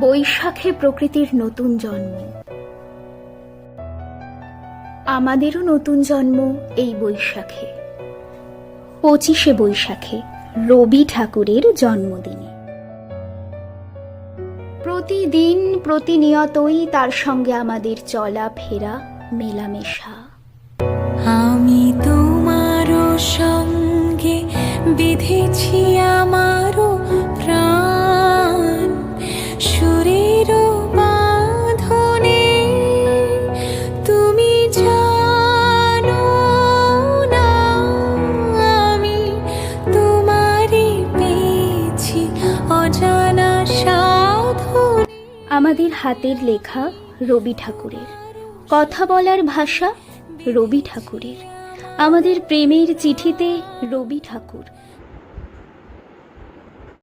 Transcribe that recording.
বৈশাখে প্রকৃতির নতুন জন্ম। আমাদেরও নতুন জন্ম এই বৈশাখে, 25শে বৈশাখে, রবি ঠাকুরের জন্মদিনে। প্রতিদিন প্রতিনিয়তই তার সঙ্গে আমাদের চলা ফেরা, মেলামেশা। আমি তোমারও সঙ্গে বিধেছি আমারও প্রাণ, সুরের বাঁধনে তুমি জানো না আমি তোমারই পেয়েছি অজানা সাধনে। আমাদের হাতের লেখা রবি ঠাকুরের, কথা বলার ভাষা রবি ঠাকুরের, আমাদের প্রেমের চিঠিতে রবি ঠাকুর,